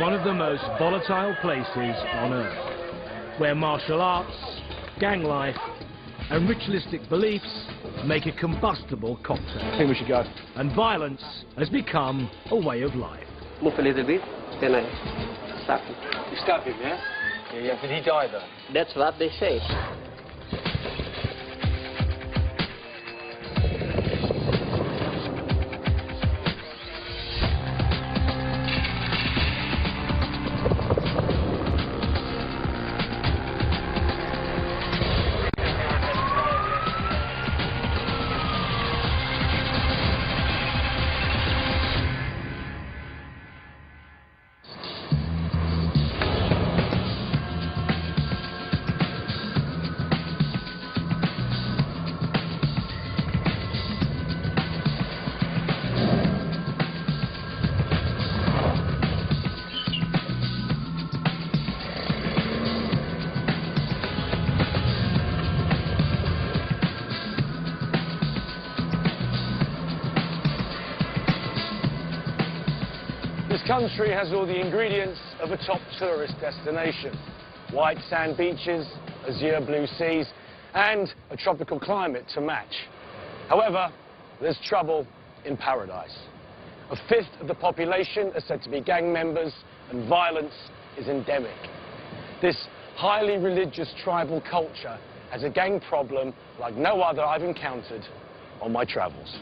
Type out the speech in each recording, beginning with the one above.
one of the most volatile places on earth, where martial arts, gang life and ritualistic beliefs make a combustible cocktail. I think we should go. And violence has become a way of life. Move a little bit, then I stab him. You stabbed him, yeah? Yeah. Did he die, though? That's what they say. This country has all the ingredients of a top tourist destination. White sand beaches, azure blue seas, and a tropical climate to match. However, there's trouble in paradise. A fifth of the population are said to be gang members, and violence is endemic. This highly religious tribal culture has a gang problem like no other I've encountered on my travels.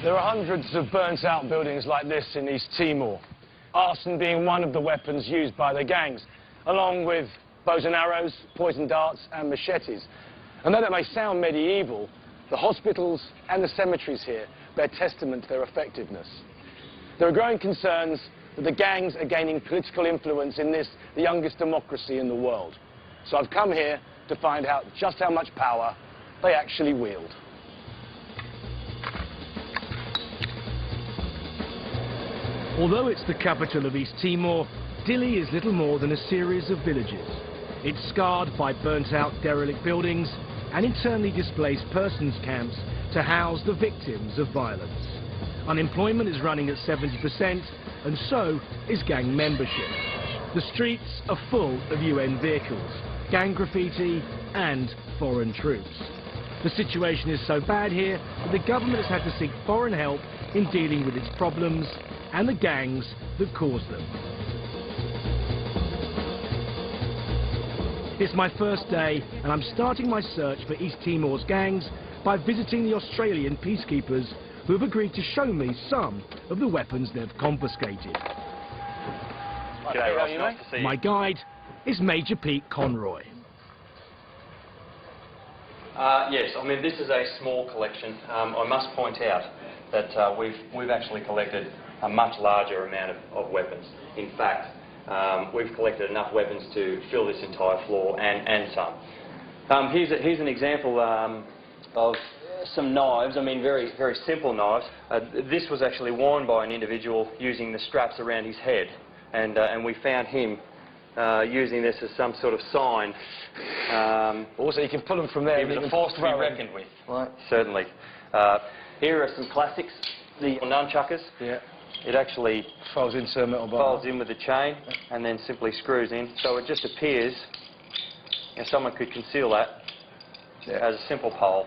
There are hundreds of burnt-out buildings like this in East Timor, arson being one of the weapons used by the gangs, along with bows and arrows, poison darts and machetes. And though that may sound medieval, the hospitals and the cemeteries here bear testament to their effectiveness. There are growing concerns that the gangs are gaining political influence in this, the youngest democracy in the world. So I've come here to find out just how much power they actually wield. Although it's the capital of East Timor, Dili is little more than a series of villages. It's scarred by burnt-out derelict buildings and internally displaced persons camps to house the victims of violence. Unemployment is running at 70%, and so is gang membership. The streets are full of UN vehicles, gang graffiti and foreign troops. The situation is so bad here that the government has had to seek foreign help in dealing with its problems and the gangs that cause them. It's my first day, and I'm starting my search for East Timor's gangs by visiting the Australian peacekeepers who have agreed to show me some of the weapons they've confiscated. G'day, Ross. Nice to see you. My guide is Major Pete Conroy. Yes, I mean, this is a small collection. I must point out that we've actually collected a much larger amount of weapons. In fact, we've collected enough weapons to fill this entire floor and some. Here's an example of some knives. I mean, very, very simple knives. This was actually worn by an individual using the straps around his head, and we found him using this as some sort of sign. Also, you can pull them from there. He was a force to be reckoned with. Right. Certainly. Here are some classics. The nunchuckers. Yeah. It actually folds into a metal bar. Folds in with the chain and then simply screws in. So it just appears, and someone could conceal that as a simple pole.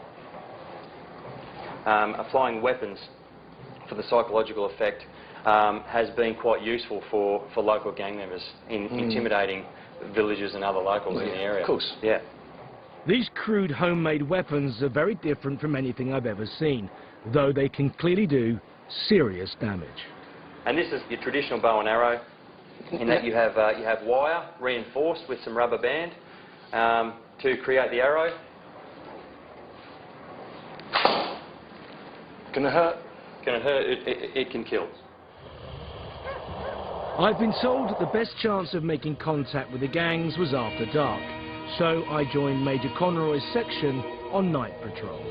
Applying weapons for the psychological effect has been quite useful for local gang members in intimidating villagers and other locals in the area. Of course. Yeah. These crude homemade weapons are very different from anything I've ever seen, though they can clearly do serious damage. And this is your traditional bow and arrow, in that you have wire reinforced with some rubber band to create the arrow. Can it hurt? Can it hurt? It can kill. I've been told that the best chance of making contact with the gangs was after dark, so I joined Major Conroy's section on night patrol.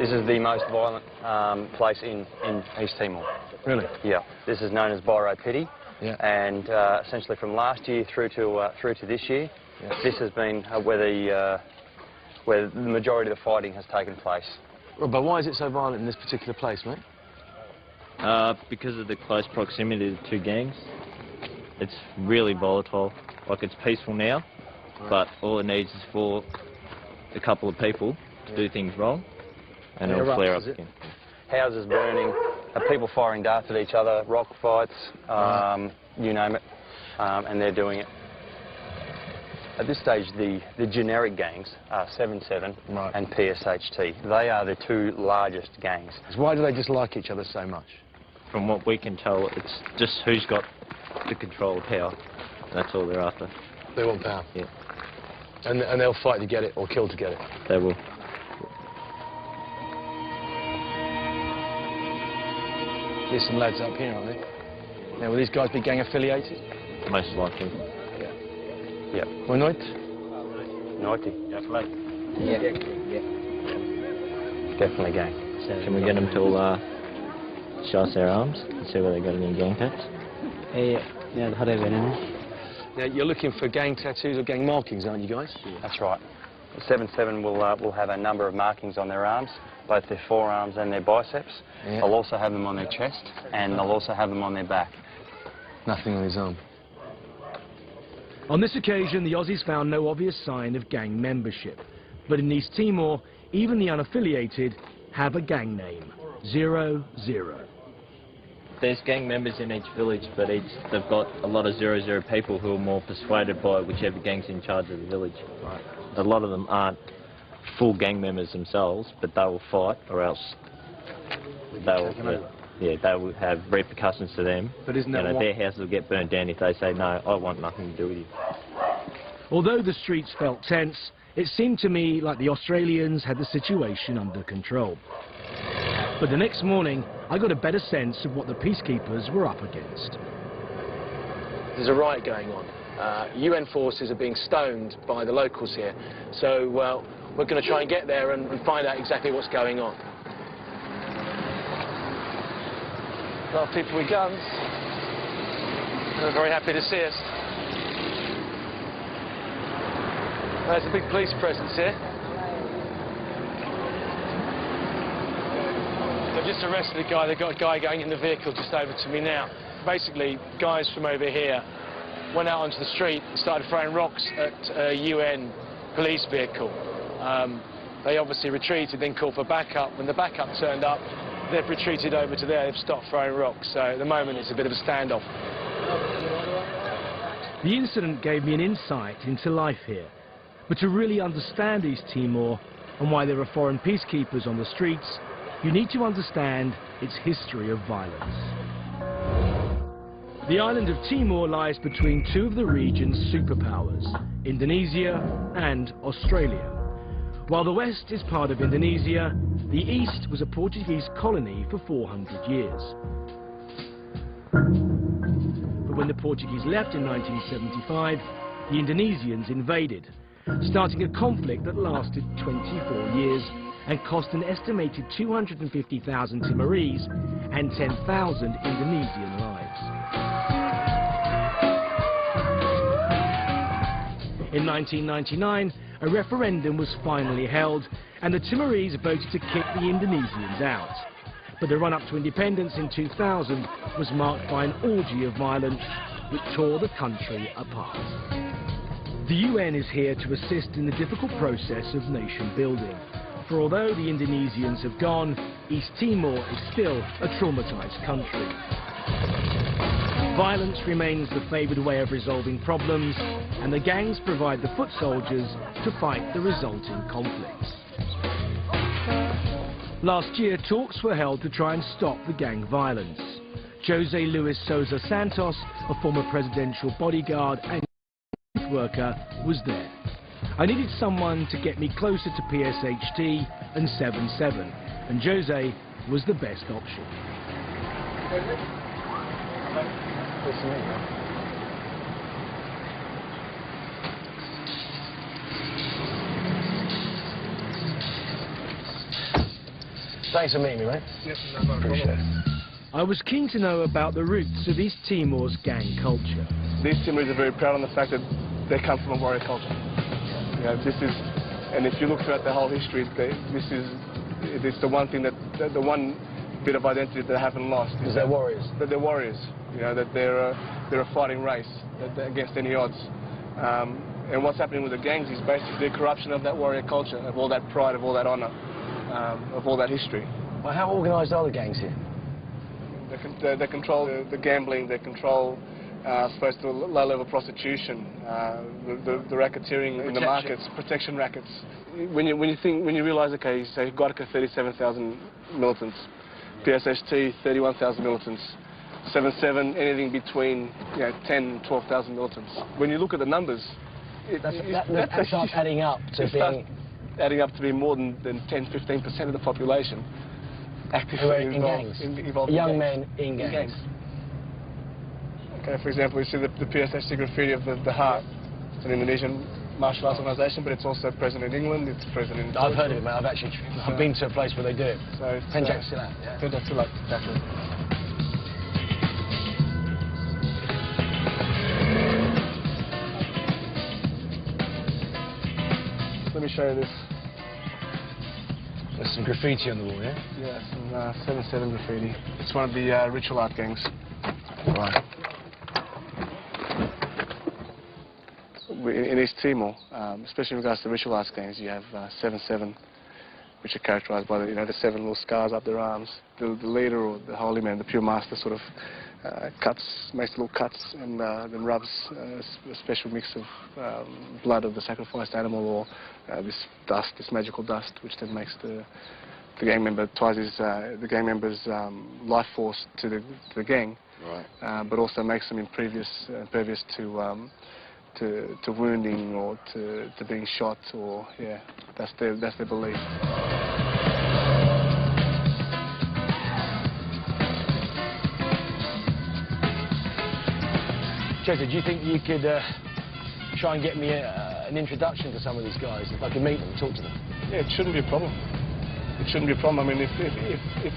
This is the most violent place in East Timor. Really? Yeah. This is known as Biro Pity. Yeah. And essentially from last year through to this year, this has been where the majority of the fighting has taken place. Well, but why is it so violent in this particular place, mate? Because of the close proximity of the two gangs. It's really volatile. Like, it's peaceful now, but all it needs is for a couple of people to do things wrong, and it'll flare up again. Houses burning, people firing darts at each other, rock fights, you name it, and they're doing it. At this stage, the generic gangs are 7-7 and PSHT. They are the two largest gangs. So why do they dislike each other so much? From what we can tell, it's just who's got the control of power. That's all they're after. They want power? Yeah. And they'll fight to get it, or kill to get it? They will. There's some lads up here, aren't there? Now, will these guys be gang affiliated? Most likely. Yeah. Boa noite. Noite. Yeah. Definitely gang. Can we get them to show us their arms and see whether they got any gang tats? Now, you're looking for gang tattoos or gang markings, aren't you guys? That's right. 7-7 will have a number of markings on their arms, both their forearms and their biceps. Yeah. They'll also have them on their chest, and they'll also have them on their back. Nothing on his arm. On this occasion, the Aussies found no obvious sign of gang membership. But in East Timor, even the unaffiliated have a gang name, 0-0. There's gang members in each village, but they've got a lot of 0-0 people who are more persuaded by whichever gang's in charge of the village. Right. A lot of them aren't full gang members themselves, but they will fight, or else they will have repercussions to them. But isn't that their houses will get burnt down if they say, no, I want nothing to do with you. Although the streets felt tense, it seemed to me like the Australians had the situation under control. But the next morning, I got a better sense of what the peacekeepers were up against. There's a riot going on. UN forces are being stoned by the locals here. So, well, we're going to try and get there and find out exactly what's going on. A lot of people with guns. They're very happy to see us. There's a big police presence here. They've just arrested a guy. They've got a guy going in the vehicle just over to me now. Basically, guys from over here went out onto the street and started throwing rocks at a UN police vehicle. They obviously retreated, then called for backup. When the backup turned up, they've retreated over to there. They've stopped throwing rocks. So at the moment, it's a bit of a standoff. The incident gave me an insight into life here. But to really understand East Timor and why there are foreign peacekeepers on the streets, you need to understand its history of violence. The island of Timor lies between two of the region's superpowers, Indonesia and Australia. While the west is part of Indonesia, the east was a Portuguese colony for 400 years. But when the Portuguese left in 1975, the Indonesians invaded, starting a conflict that lasted 24 years and cost an estimated 250,000 Timorese and 10,000 Indonesian lives. In 1999, a referendum was finally held, and the Timorese voted to kick the Indonesians out. But the run-up to independence in 2000 was marked by an orgy of violence which tore the country apart. The UN is here to assist in the difficult process of nation building. For although the Indonesians have gone, East Timor is still a traumatized country. Violence remains the favored way of resolving problems, and the gangs provide the foot soldiers to fight the resulting conflicts. Last year, talks were held to try and stop the gang violence. Jose Luis Sousa Santos, a former presidential bodyguard and worker, was there. I needed someone to get me closer to PSHT and 7-7, and Jose was the best option. Thanks for meeting me, mate. Yes, no Appreciate it. I was keen to know about the roots of East Timor's gang culture. The East Timorese are very proud on the fact that they come from a warrior culture. You know, this is, and if you look throughout their whole history, it's the one thing the one bit of identity that they haven't lost. Is they're warriors. That they're warriors. You know, that they're a fighting race against any odds. And what's happening with the gangs is basically the corruption of that warrior culture, of all that pride, of all that honour, of all that history. Well, how organised are the gangs here? They control the gambling, they control, I suppose, the low-level prostitution, the racketeering in the markets, protection rackets. When you realise, okay, you say Gottica 37,000 militants, PSHT 31,000 militants, 7-7 anything between 10 and 12,000 militants. When you look at the numbers, that starts adding up to being adding up to be more than 10-15% of the population. Actively involved in young men in gangs. Okay, for example, you see the PSHT graffiti of the Heart. It's an Indonesian martial arts organisation, but it's also present in England. It's present in. I've heard of it, mate. I've been to a place where they do it. So it's Pencak Silat. Yeah. Pencak Silat, exactly. Let me show you this. There's some graffiti on the wall, yeah? Yeah, some 7-7 graffiti. It's one of the ritual art gangs. Right. In East Timor, especially in regards to ritual arts gangs, you have 7-7, which are characterised by the 7 little scars up their arms. The leader, or the holy man, the pure master, sort of makes little cuts and then rubs a special mix of blood of the sacrificed animal, or this dust, this magical dust, which then makes the gang member, ties the gang member's life force to the gang, right. But also makes them impervious to wounding or to being shot, or that's their belief. Chester, do you think you could try and get me an introduction to some of these guys, if I could meet them and talk to them? Yeah, it shouldn't be a problem. It shouldn't be a problem. I mean, if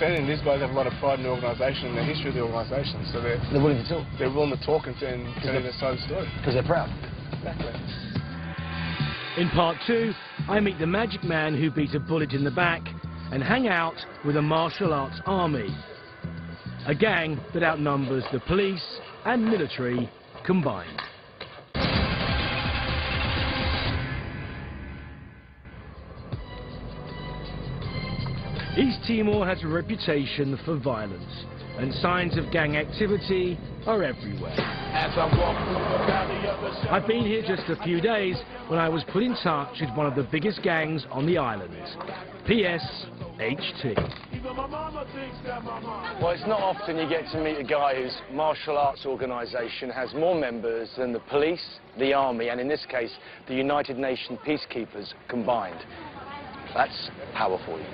anything, these guys have a lot of pride in the organisation and the history of the organisation, so they're willing to talk. They're willing to talk and tell their side of the story. Because they're proud. Exactly. In part 2, I meet the magic man who beat a bullet in the back and hang out with a martial arts army. A gang that outnumbers the police and military combined. East Timor has a reputation for violence, and signs of gang activity are everywhere. I've been here just a few days when I was put in touch with one of the biggest gangs on the island, PSHT. Well, it's not often you get to meet a guy whose martial arts organisation has more members than the police, the army, and in this case, the United Nations peacekeepers combined. That's power for you.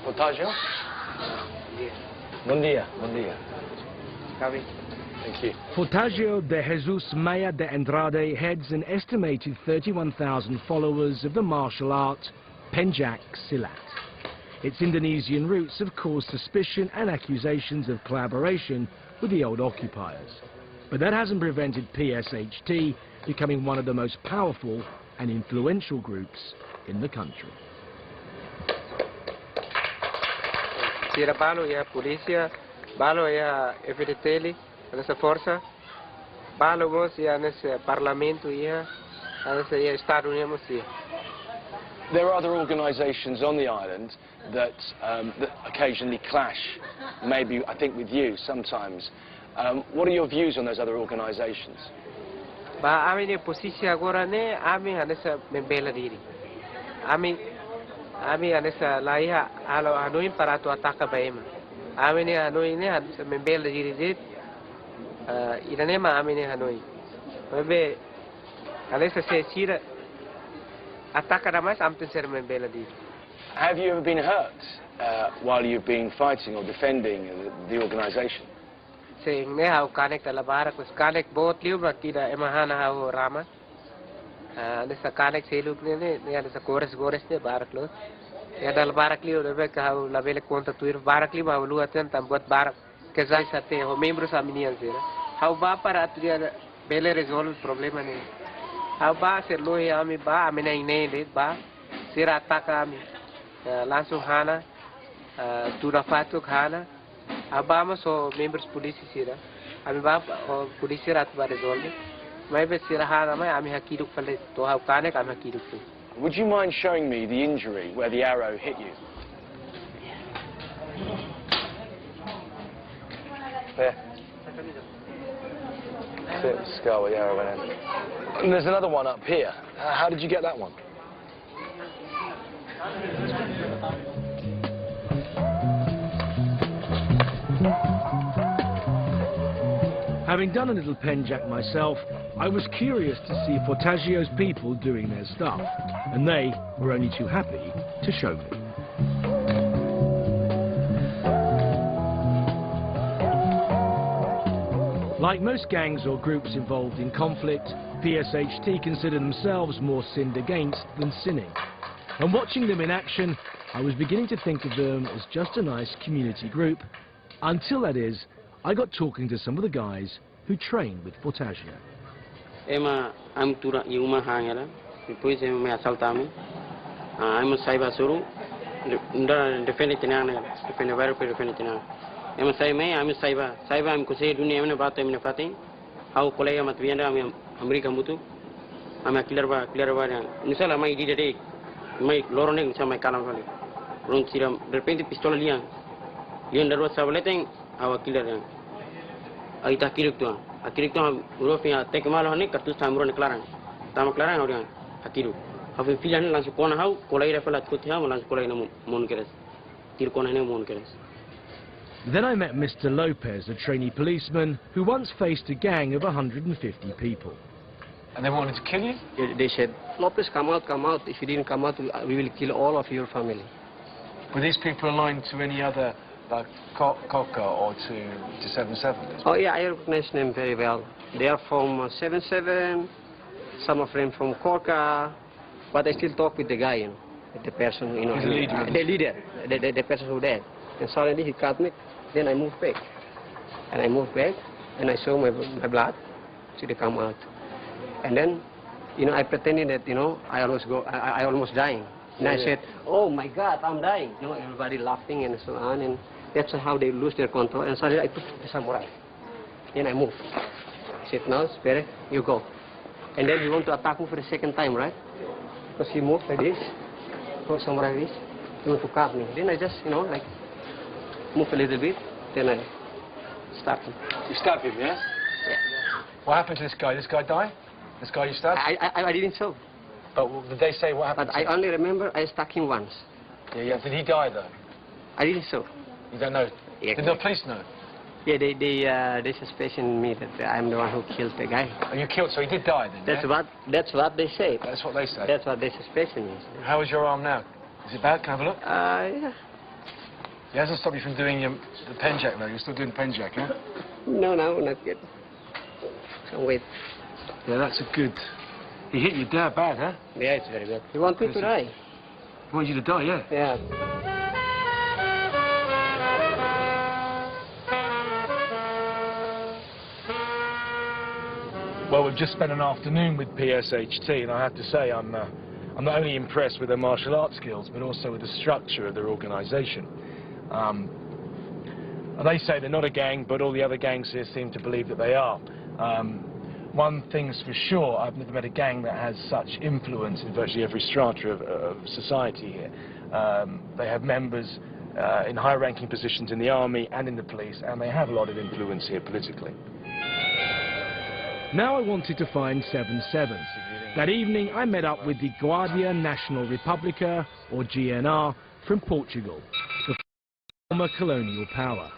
Portaggio? Bom dia. Bom dia. Thank you. Portaggio de Jesus Maya de Andrade heads an estimated 31,000 followers of the martial art Pencak Silat. Its Indonesian roots have caused suspicion and accusations of collaboration with the old occupiers. But that hasn't prevented PSHT becoming one of the most powerful and influential groups in the country. Tira balo ya polícia, balo ya FDTL, nessa força, balo mos ya nesse parlamento ya, nesse ya Estado Unidos ya. There are other organisations on the island that occasionally clash, maybe I think with you sometimes. What are your views on those other organisations? Ba amin ni posisi agora ne amin nessa membela diri. Ami anessa laia alo Hanoi para tu ataca baema. Ami ne Hanoi ne anessa membela diri iranema ami ne Hanoi. Bebe anessa se sira ataca da mais amten ser membela diri. Have you ever been hurt while you've been fighting or defending the organisation? saying, "Ne how connect the barak was connect both liu but kida emahana how rama." This a connect say look ne this a chorus ne barak lo. Ya dal barak liu lebe ka how labele konta tuir barak liu how lu aten tam buat barak kezai sate ho membros aminian zera. How ba para aturia bele resolve problema ne. How ba ser lo ya ami ba amina ine le ba sira ataka ami langsung hana tura fatuk hana. Abama so members police sira. Ami ba police rat ba resolve. Mai be sira hana mai ami hakiduk pale to how kane kam hakiduk. Would you mind showing me the injury where the arrow hit you? There. That's it, the skull where the arrow went in. And there's another one up here. How did you get that one? Having done a little penjack myself, I was curious to see Fortaggio's people doing their stuff, and they were only too happy to show me. Like most gangs or groups involved in conflict, PSHT consider themselves more sinned against than sinning. And watching them in action, I was beginning to think of them as just a nice community group, until that is, I got talking to some of the guys who train with Fortaggio. Emma, I'm tura yuma hangera. Depois me assaltami. I'm a cyber suru. Defende tinana. Defende very defende tinana. Emma say me, I'm a cyber. Cyber I'm kusay dunia emna bato emna fatin. How kolega matvienda I'm America mutu. I'm a killer ba. Nisala mai di day. Mai lorone nisala mai kalam kali. Run siram. Repente pistola liang. Liang darwa sableteng. Our killer. Aita kiruk tuan. Akiruk tuan urufnya tek malu hani kartus tamurun kelarang. Tamu kelarang orang akiruk. Apa pilihan langsung kona hau kolai repelat kutih hau langsung kolai namu mon keres. Tir kona ni mon keres. Then I met Mr. Lopez, a trainee policeman who once faced a gang of 150 people. And they wanted to kill you? They said, Lopez, come out. If you didn't come out, we will kill all of your family. Were these people aligned to any other, like Coca or to 77? Oh yeah, I recognize them very well. They are from 77, some of them from Corca, but I still talk with the guy, you know, with the person, you know, the leader, the person who died. And suddenly he cut me, then I moved back. And I moved back, and I saw my blood, so they come out. And then, you know, I pretended that, you know, I almost dying. And I said, oh my God, I'm dying. You know, everybody laughing and so on, and that's how they lose their control. And suddenly I put the samurai. Then I move. I said, now, Spere, you go. And then he want to attack me for the second time, right? Because he moved like this, go samurai like this, he want to cut me. Then I just, you know, like, move a little bit, then I stab him. You stabbed him, yeah? Yeah. What happened to this guy? This guy die? This guy you stabbed? I didn't show. But did they say what happened? But I only remember I stuck him once. Yeah. Did he die though? I didn't show. You don't know? Yeah. Did the police know? Yeah, they suspicion me that I'm the one who killed the guy. Oh, you killed, so he did die then, That's what they say. That's what they say? That's what they suspicion me. How is your arm now? Is it bad? Can I have a look? Yeah. It hasn't stopped you from doing the pen jack though. You're still doing the pen jack, yeah? No, not yet. So wait. Yeah, that's a good... He hit you bad, huh? Yeah, it's very bad. You want me to die? He wants you to die, yeah? Yeah. Well, we've just spent an afternoon with PSHT, and I have to say I'm not only impressed with their martial arts skills, but also with the structure of their organisation. They say they're not a gang, but all the other gangs here seem to believe that they are. One thing's for sure, I've never met a gang that has such influence in virtually every strata of society here. They have members in high-ranking positions in the army and in the police, and they have a lot of influence here politically. Now I wanted to find 77. That evening I met up with the Guardia Nacional Republica, or GNR, from Portugal, the former colonial power.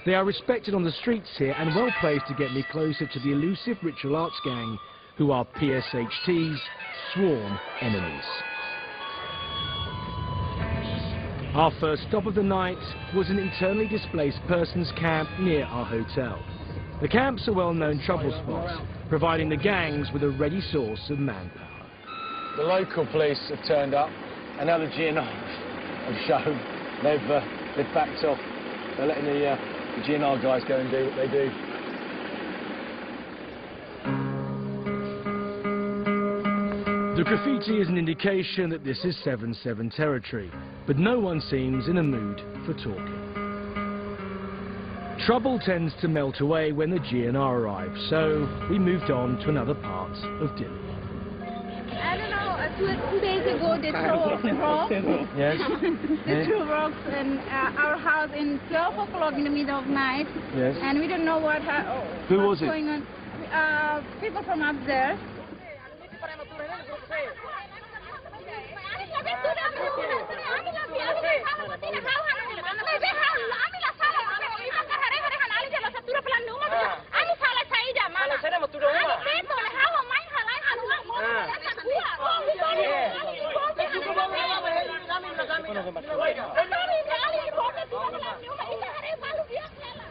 They are respected on the streets here and well placed to get me closer to the elusive ritual arts gang, who are PSHT's sworn enemies. Our first stop of the night was an internally displaced persons camp near our hotel. The camps are well-known trouble spots, providing the gangs with a ready source of manpower. The local police have turned up, and now the GNR have shown they've backed off. They're letting the GNR guys go and do what they do. The graffiti is an indication that this is 7-7 territory, but no one seems in a mood for talking. Trouble tends to melt away when the GNR arrives, so we moved on to another part of Dili. I don't know, 2 days ago they threw rocks. Yes? They threw rocks in our house in 12 o'clock in the middle of night. Yes. And we don't know what's going on. People from up there.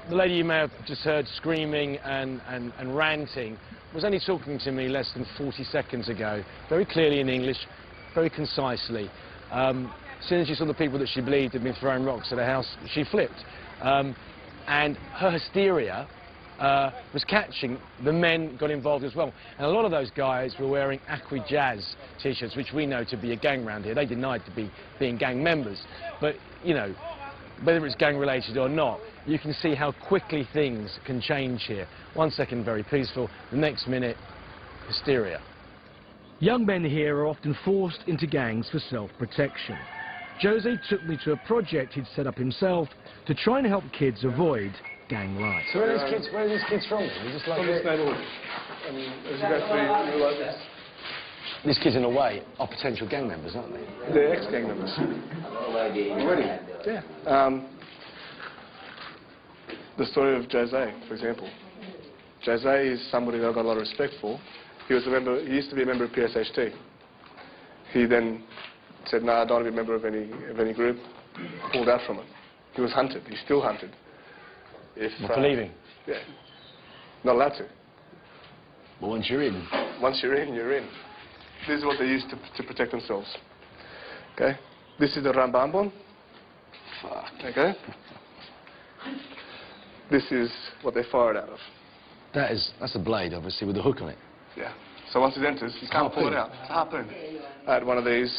The lady you may have just heard screaming and ranting was only talking to me less than 40 seconds ago, very clearly in English, very concisely. As soon as she saw the people that she believed had been throwing rocks at her house, she flipped. And her hysteria was catching. The men got involved as well. And a lot of those guys were wearing Acqui Jazz t-shirts, which we know to be a gang round here. They denied to being gang members. But, you know, whether it's gang-related or not, you can see how quickly things can change here. 1 second very peaceful, the next minute, hysteria. Young men here are often forced into gangs for self-protection. Jose took me to a project he'd set up himself to try and help kids avoid gang life. So where are these kids from? They're just like From this neighbourhood. And as you go through, you like this. These kids, in a way, are potential gang members, aren't they? They're ex-gang members. Already? Yeah. The story of Jose, for example. Jose is somebody that I've got a lot of respect for. He was a member. He used to be a member of PSHT. He then said, "No, I don't want to be a member of any group." Pulled out from it. He was hunted. He's still hunted. Not for leaving? Yeah. Not allowed to. But once you're in? Once you're in, you're in. This is what they use to protect themselves. Okay? This is the Rambambon. Fuck. Okay? This is what they fire it out of. That's a blade, obviously, with a hook on it. Yeah. So once it enters, you can't pull it out. It's a harpoon. I had one of these.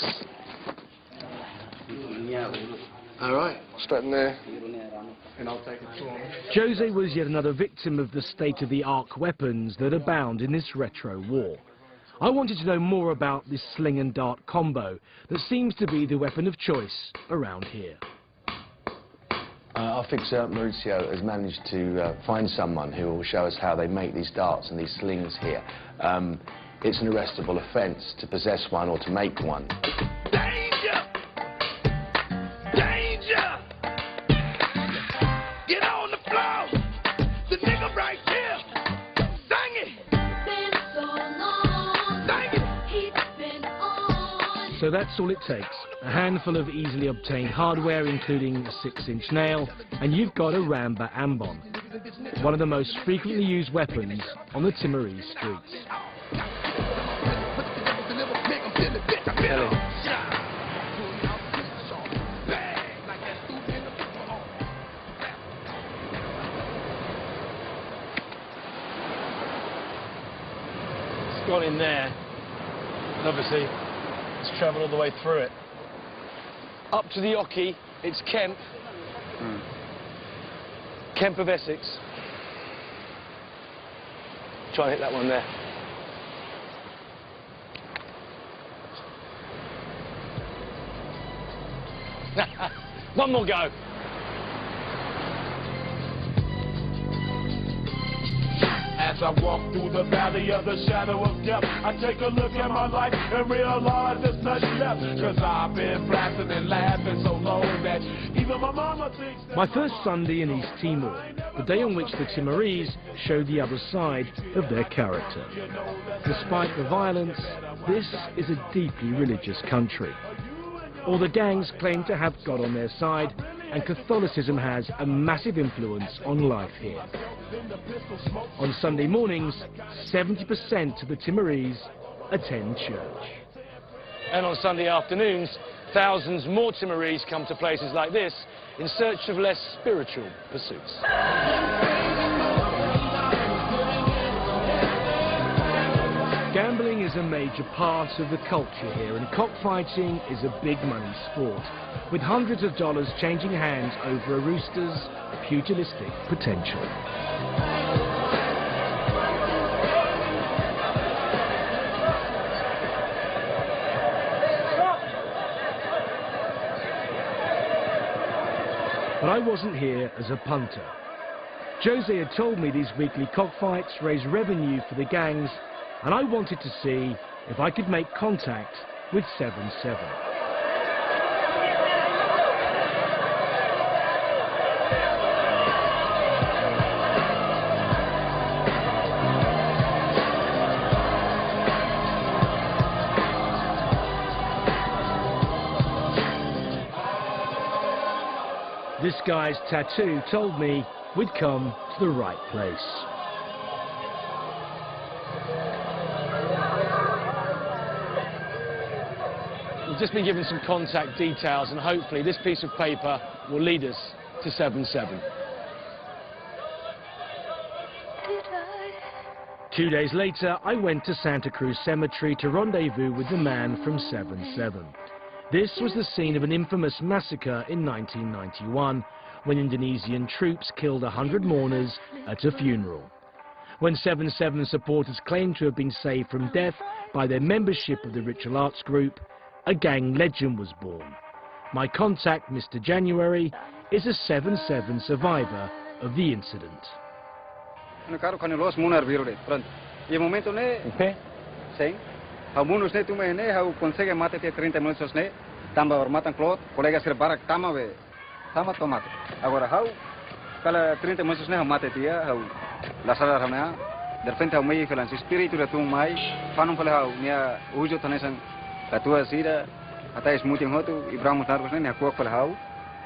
All right. Straight in there. And I'll take it from him. Jose was yet another victim of the state-of-the-art weapons that abound in this retro war. I wanted to know more about this sling and dart combo that seems to be the weapon of choice around here. Our fixer Mauricio has managed to find someone who will show us how they make these darts and these slings here. It's an arrestable offence to possess one or to make one. Danger! Danger! Get on the floor! The nigga right here! Sing it! So that's all it takes. A handful of easily obtained hardware, including a 6-inch nail, and you've got a Ramba Ambon, one of the most frequently used weapons on the Timorese streets. It's gone in there, and obviously it's travelled all the way through it. Up to the Oki, it's Kemp. Kemp of Essex. Try and hit that one there. One more go. As I walk through the valley of the shadow of death, I take a look at my life and realize there's nothing left. Cause I've been blasting and laughing so long that even my mama thinks that... My first Sunday in East Timor, the day on which the Timorese showed the other side of their character. Despite the violence, this is a deeply religious country. All the gangs claim to have God on their side, and Catholicism has a massive influence on life here. On Sunday mornings, 70% of the Timorese attend church. And on Sunday afternoons, thousands more Timorese come to places like this in search of less spiritual pursuits. Gambling is a major part of the culture here, and cockfighting is a big money sport, with hundreds of dollars changing hands over a rooster's pugilistic potential. But I wasn't here as a punter. Jose had told me these weekly cockfights raise revenue for the gangs, and I wanted to see if I could make contact with 7-7. This guy's tattoo told me we'd come to the right place. We've just been given some contact details, and hopefully this piece of paper will lead us to 7-7. 2 days later, I went to Santa Cruz Cemetery to rendezvous with the man from 7-7. This was the scene of an infamous massacre in 1991, when Indonesian troops killed 100 mourners at a funeral. When 7-7 supporters claimed to have been saved from death by their membership of the ritual arts group, a gang legend was born. My contact, Mr. January, is a 7-7 survivor of the incident. Alguns tu me ne hau consegue mate te 30 minutos ne tamba matan clot colegas que barak tama ve tama tomate agora hau kala 30 minutos ne hau mate tia hau la sala ramna de repente hau mei felan espírito de tu mai fanum pala hau nia ujo tanesan atua sira ata es muito hotu ibrahim targos ne hau pala hau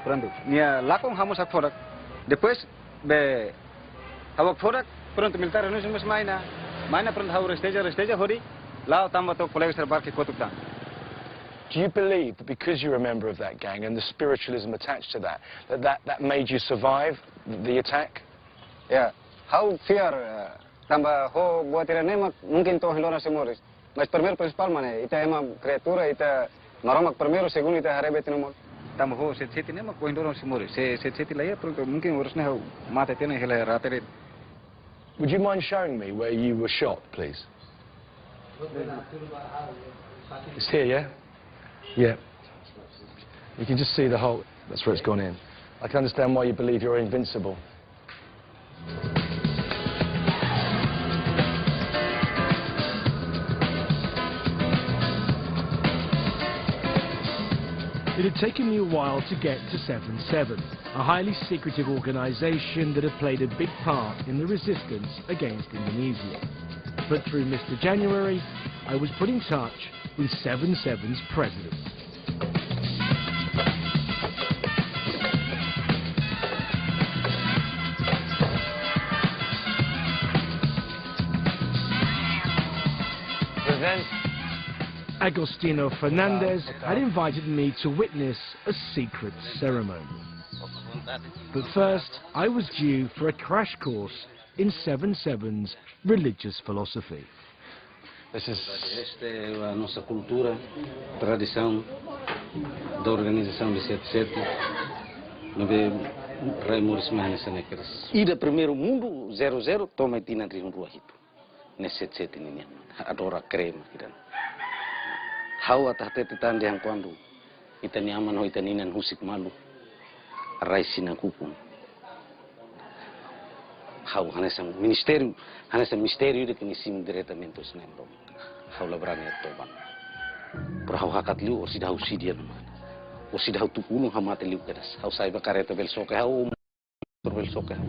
pronto nia lakon hamos ak fodak depois be hau fodak pronto militar no somos maina pronto hau resteja hori. Do you believe that because you're a member of that gang and the spiritualism attached to that, that made you survive the attack? Yeah. How fear tamba ho buat nema mungkin to hilora semores. Mas primeiro principal mane ita ema criatura ita maromak primeiro segundo ita harebe tinumol. Tamba ho set nema ko hilora semores. Set laia porque mungkin urusne ho mate tene hela ratere. Would you mind showing me where you were shot, please? It's here, yeah? Yeah. You can just see the hole. That's where it's gone in. I can understand why you believe you're invincible. It had taken me a while to get to 7-7, a highly secretive organization that had played a big part in the resistance against Indonesia. But through Mr. January, I was put in touch with 7-7's president. Present. Agostino Fernandez had invited me to witness a secret ceremony. But first, I was due for a crash course in 7-7's religious philosophy. Esta é a nossa cultura, tradição da organização de 7-7. Não vê Rei Maurício Manes Nekeres. E da primeiro mundo 0-0 toma tina de rua hito. Nesse 7-7 ninha. Adora crema kiran. Hau atahte titande yang quando itani aman ho itaninan husik malu. Rai sinakupun. Hau hanesam mistério de que nisim diretamente os nembro. Hau labrane toban. Por hau hakat liu or sidau sidia no mana. O sidau tupuno hamate liu kedas. Hau saiba kareta bel soke hau bel soke hau.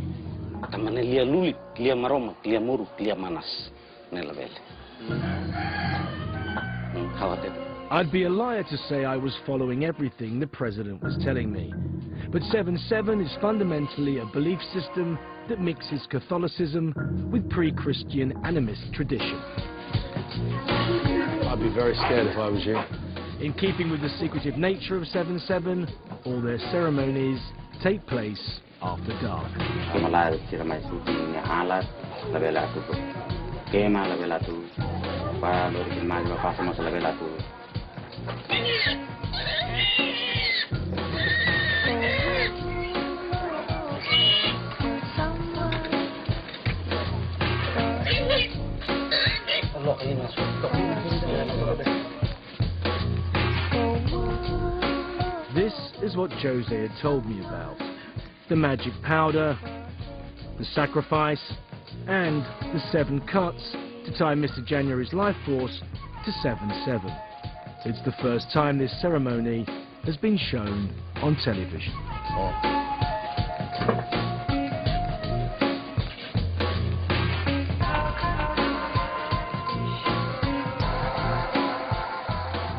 Atamane lia lulit, lia maroma, lia muru, lia manas nela bel. Hau atet. I'd be a liar to say I was following everything the president was telling me. But 7/7 is fundamentally a belief system that mixes Catholicism with pre-Christian animist tradition. I'd be very scared if I was you. In keeping with the secretive nature of 7/7, all their ceremonies take place after dark. This is what Jose had told me about. The magic powder, the sacrifice, and the 7 cuts to tie Mr. January's life force to 7/7. It's the first time this ceremony has been shown on television.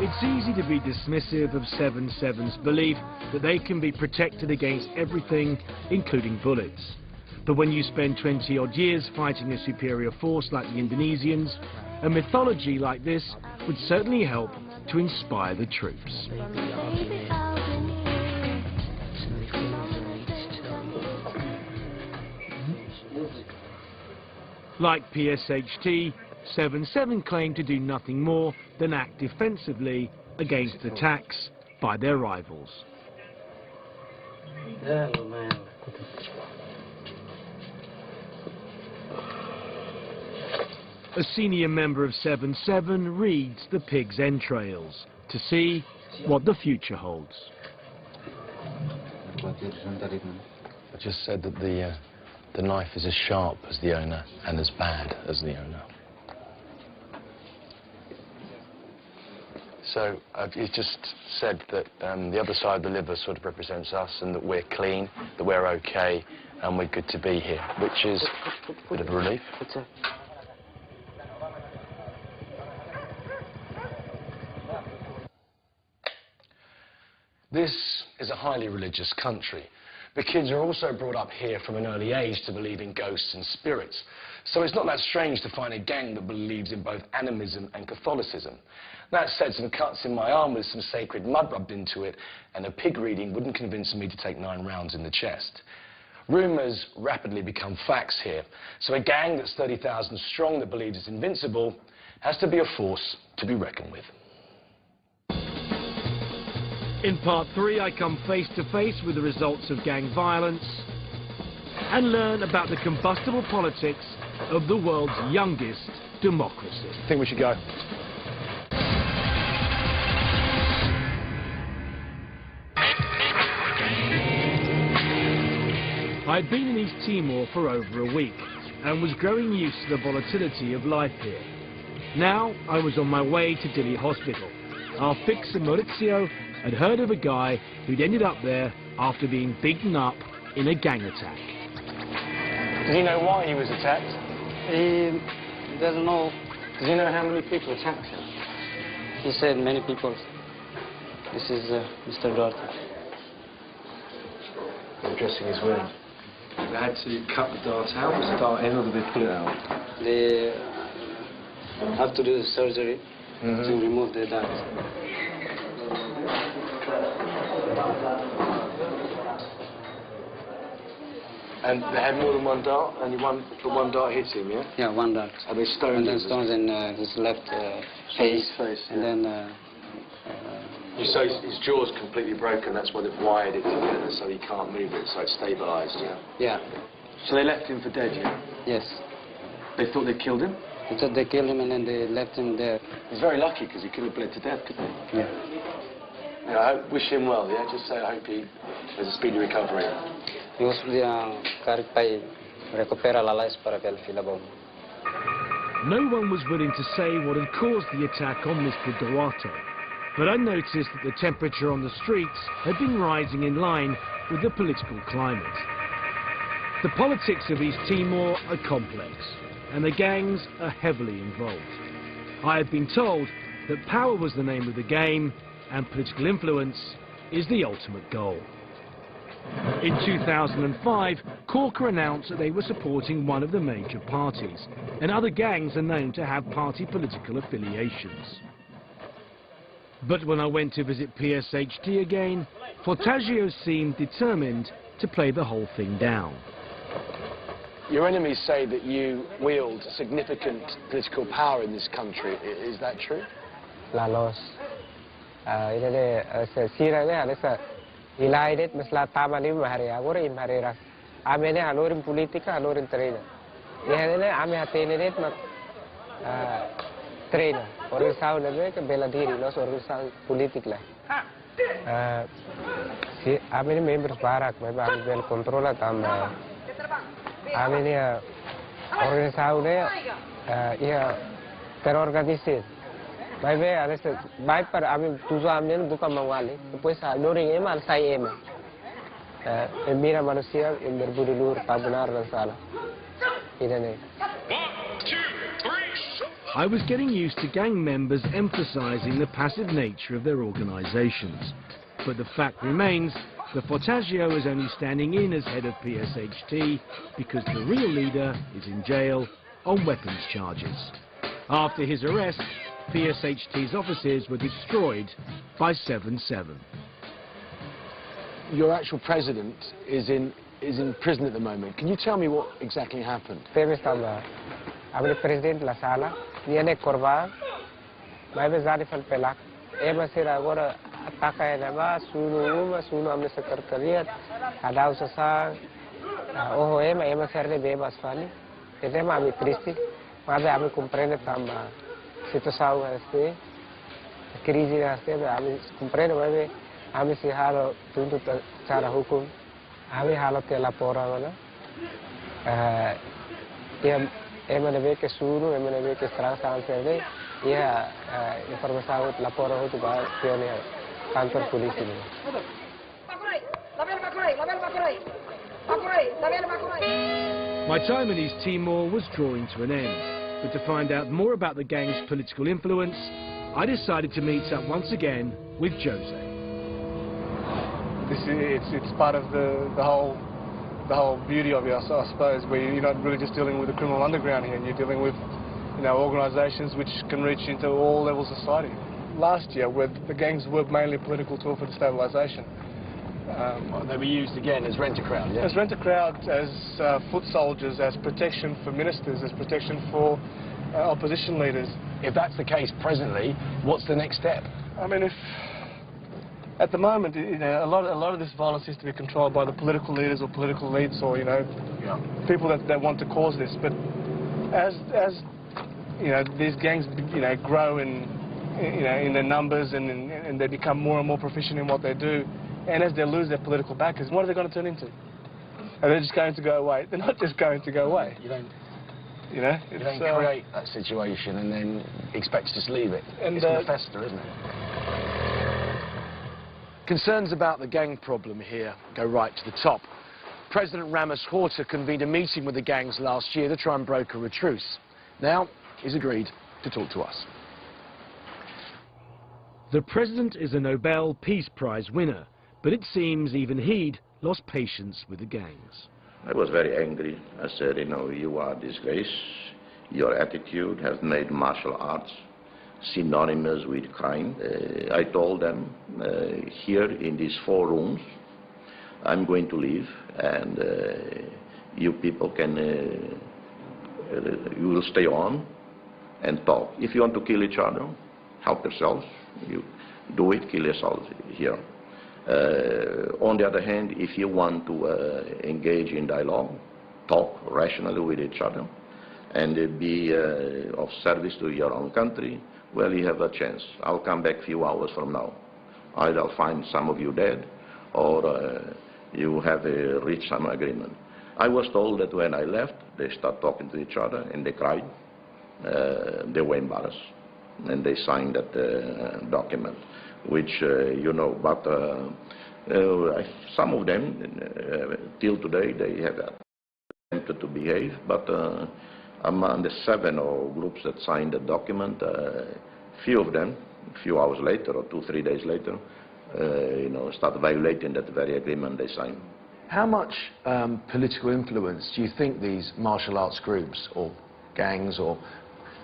It's easy to be dismissive of 7/7's belief that they can be protected against everything, including bullets. But when you spend 20-odd years fighting a superior force like the Indonesians, a mythology like this would certainly help to inspire the troops. Like PSHT, 7/7 claim to do nothing more than act defensively against attacks by their rivals. A senior member of 7/7 reads the pig's entrails to see what the future holds. I just said that the knife is as sharp as the owner and as bad as the owner. So you just said that the other side of the liver sort of represents us and that we're clean, that we're okay, and we're good to be here, which is a bit of a relief. This is a highly religious country, but kids are also brought up here from an early age to believe in ghosts and spirits. So it's not that strange to find a gang that believes in both animism and Catholicism. That said, some cuts in my arm with some sacred mud rubbed into it and a pig reading wouldn't convince me to take 9 rounds in the chest. Rumours rapidly become facts here. So a gang that's 30,000 strong that believes it's invincible has to be a force to be reckoned with. In part 3, I come face to face with the results of gang violence and learn about the combustible politics of the world's youngest democracy. I think we should go. I'd been in East Timor for over a week and was growing used to the volatility of life here. Now I was on my way to Dili Hospital. Our fixer Maurizio had heard of a guy who'd ended up there after being beaten up in a gang attack. Does he know why he was attacked? He doesn't know. Does he know how many people attacked him? He said many people. This is Mr. Dorothy. I'm dressing his wound. They had to cut the dart out. Was the dart in or did they pull it out? They have to do the surgery to remove the dart. And they had more than one dart, and one dart hit him, yeah? Yeah, one dart. And they stoned and him? then stones in his left face. Yeah. And then... You say his jaw's completely broken, that's why they've wired it together so he can't move it, so it's stabilised, yeah? Yeah. So they left him for dead, yeah? Yes. They thought they'd killed him? They thought they killed him and then they left him there. He's very lucky because he could have bled to death, couldn't he? Yeah. Yeah, I wish him well, yeah? Just say I hope he has a speedy recovery. Eu quero que pai recupera a life para que ele filha bom. No one was willing to say what had caused the attack on Mr. Duarte, but I noticed that the temperature on the streets had been rising in line with the political climate. The politics of East Timor are complex, and the gangs are heavily involved. I had been told that power was the name of the game, and political influence is the ultimate goal. In 2005, Corker announced that they were supporting one of the major parties, and other gangs are known to have party political affiliations. But when I went to visit PSHT again, Fortaggio seemed determined to play the whole thing down. Your enemies say that you wield significant political power in this country. Is that true? La los. Ilaidet mesla tamalim mahari agora imhareras. Amene halorin politika halorin trainer. Ihane ame hatenedet mak trainer. Organisau lebe ke bela diri los organisau politik lah. Si amene members barak mai bang bel controla tam. Amene organisau ne ia terorganisir. Baik, baik per kami tujuh amnen bukan mengwali, tapi loring emal saya emal. Mira manusia yang berbudi luhur, tak benar dan salah. Ini. I was getting used to gang members emphasizing the passive nature of their organizations, but the fact remains that Fortaggio is only standing in as head of PSHT because the real leader is in jail on weapons charges. After his arrest, PSHT's offices were destroyed by 7/7. Your actual president is in prison at the moment. Can you tell me what exactly happened? Abang presiden la sala, dia ne korban, mai bezari fal pelak. Masih agora atakai nama sunu amne sekretariat, ada usaha, ema serne bebas fali. Itu mami triste, mas kami compreende tambah. Situação este, crise este, kami compreende mas kami si halo tuntut cara hukum, kami halo ke laporan mana, ia emane ke sunu, emane ke serang sampai ia informasi laporan itu bah pione kantor polisi ni. My time in East Timor was drawing to an end. But to find out more about the gang's political influence, I decided to meet up once again with Jose. It's part of the whole beauty of it, I suppose, where you're not really just dealing with the criminal underground here, and you're dealing with organisations which can reach into all levels of society. Last year, the gangs were mainly a political tool for destabilisation. They were used again as rent-a-crowd, yeah? As rent-a-crowd, as foot soldiers, as protection for ministers, as protection for opposition leaders. If that's the case presently, what's the next step? I mean, at the moment, a lot of this violence is to be controlled by the political leaders or political elites or people that want to cause this. But as these gangs grow in their numbers and they become more and more proficient in what they do, and as they lose their political backers, what are they going to turn into? Are they just going to go away? They're not just going to go away. You don't create that situation and then expect to just leave it. And it's going to fester, isn't it? Concerns about the gang problem here go right to the top. President Ramos Horta convened a meeting with the gangs last year to try and broker a truce. Now, he's agreed to talk to us. The president is a Nobel Peace Prize winner, but it seems even he'd lost patience with the gangs. I was very angry. I said, you are a disgrace. Your attitude has made martial arts synonymous with crime. I told them, here in these 4 rooms, I'm going to leave, and you people you will stay on and talk. If you want to kill each other, help yourselves. You do it, kill yourselves here. On the other hand, if you want to engage in dialogue, talk rationally with each other, and be of service to your own country, well, you have a chance. I'll come back a few hours from now. Either I'll find some of you dead, or you have reached some agreement. I was told that when I left, they started talking to each other, and they cried. They were embarrassed, and they signed that document, which, but some of them, till today, they have attempted to behave, but among the 7 groups that signed the document, few of them, a few hours later or 2-3 days later, start violating that very agreement they signed. How much political influence do you think these martial arts groups or gangs or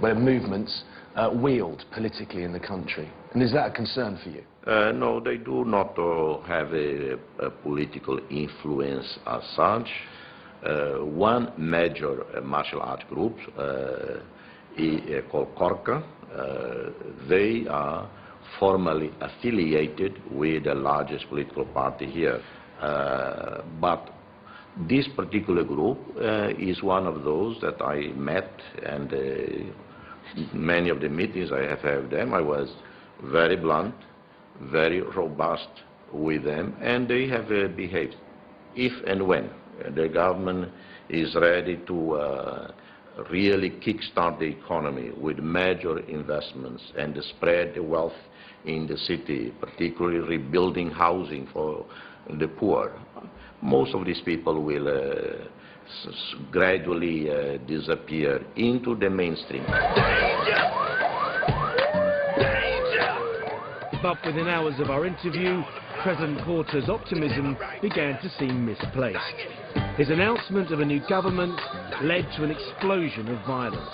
movements wield politically in the country? And is that a concern for you? No, they do not have a political influence as such. One major martial art group called Korka, they are formally affiliated with the largest political party here. But this particular group is one of those that I met, and many of the meetings I have had with them, I was very blunt, very robust with them, and they have behaved. If and when the government is ready to really kickstart the economy with major investments and spread the wealth in the city, particularly rebuilding housing for the poor, most of these people will gradually disappear into the mainstream. But within hours of our interview, President Porter's optimism began to seem misplaced. His announcement of a new government led to an explosion of violence.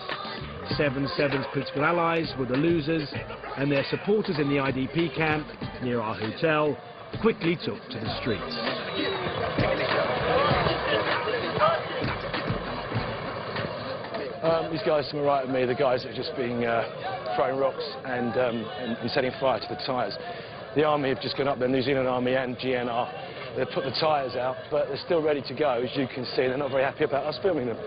7-7's political allies were the losers, and their supporters in the IDP camp near our hotel quickly took to the streets. These guys to my right of me, the guys that are just being throwing rocks and setting fire to the tyres. The army have just gone up there, New Zealand Army and GNR. They've put the tyres out, but they're still ready to go, as you can see. They're not very happy about us filming them.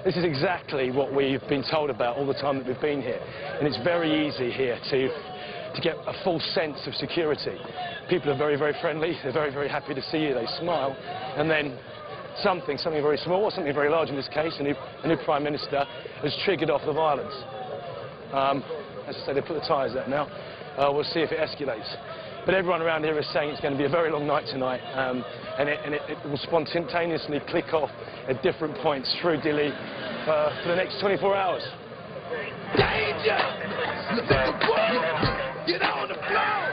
This is exactly what we've been told about all the time that we've been here. And it's very easy here to get a full sense of security. People are very, very friendly. They're very, very happy to see you. They smile. And then something very small, or something very large in this case, a new Prime Minister, has triggered off the violence. As I say, they put the tyres out now. We'll see if it escalates. But everyone around here is saying it's going to be a very long night tonight, and it will spontaneously click off at different points through Dili for the next 24 hours. Danger! Look at the wall! Get on the floor!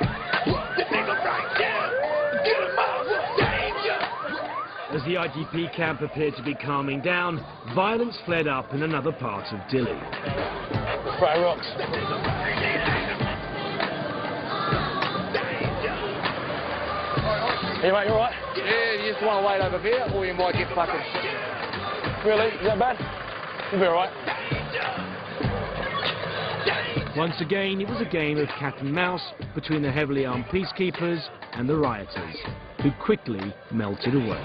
The nigga right there! Get him out! Danger! As the IDP camp appeared to be calming down, violence fled up in another part of Dili. Throw rocks. Hey mate, you alright? Yeah, you just want to wait over there, or you might get fucking... Really? Is that bad? You'll be alright. Once again, it was a game of cat and mouse between the heavily armed peacekeepers and the rioters, who quickly melted away.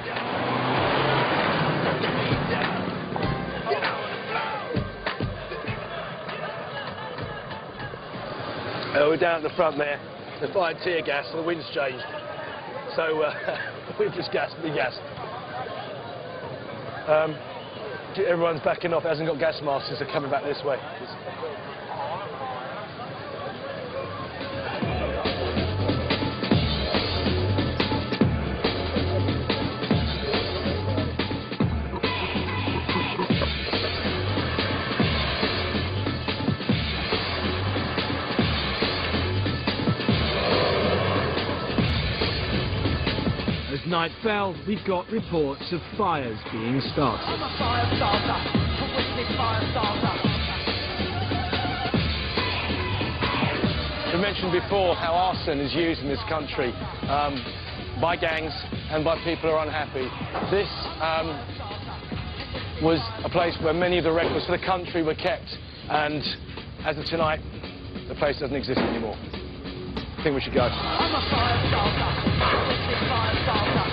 We're down at the front there. They're firing tear gas, and the wind's changed. So we've just gassed. Everyone's backing off. It hasn't got gas masks, so they're coming back this way. As night fell, we got reports of fires being started. I'm a fire starter, a witness fire starter. We mentioned before how arson is used in this country by gangs and by people who are unhappy. This was a place where many of the records for the country were kept, and as of tonight, the place doesn't exist anymore. I think we should go. I'm a fire starter, a witness fire starter.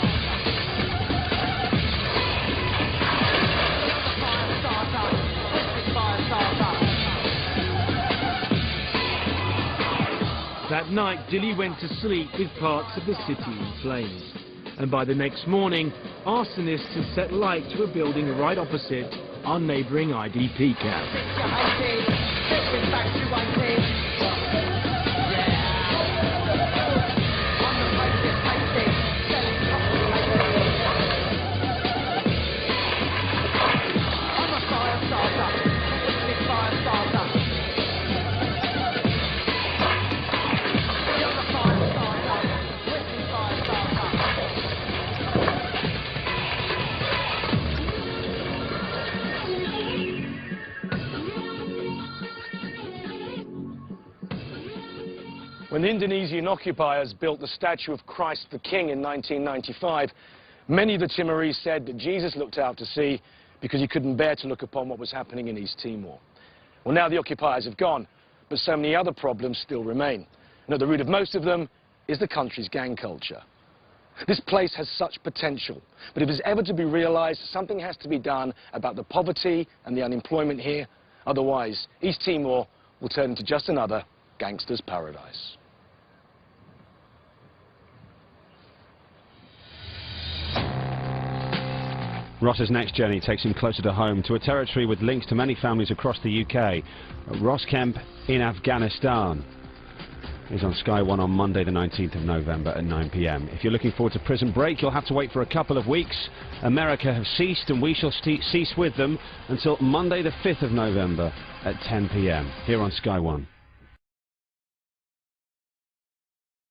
That night, Dili went to sleep with parts of the city in flames. And by the next morning, arsonists had set light to a building right opposite our neighbouring IDP camp. When the Indonesian occupiers built the statue of Christ the King in 1995, many of the Timorese said that Jesus looked out to sea because he couldn't bear to look upon what was happening in East Timor. Well, now the occupiers have gone, but so many other problems still remain. And at the root of most of them is the country's gang culture. This place has such potential, but if it's ever to be realized, something has to be done about the poverty and the unemployment here. Otherwise, East Timor will turn into just another gangster's paradise. Ross's next journey takes him closer to home, to a territory with links to many families across the UK. Ross Kemp in Afghanistan is on Sky 1 on Monday the 19th of November at 9 p.m. If you're looking forward to Prison Break, you'll have to wait for a couple of weeks. America have ceased, and we shall cease with them until Monday the 5th of November at 10 p.m. here on Sky 1.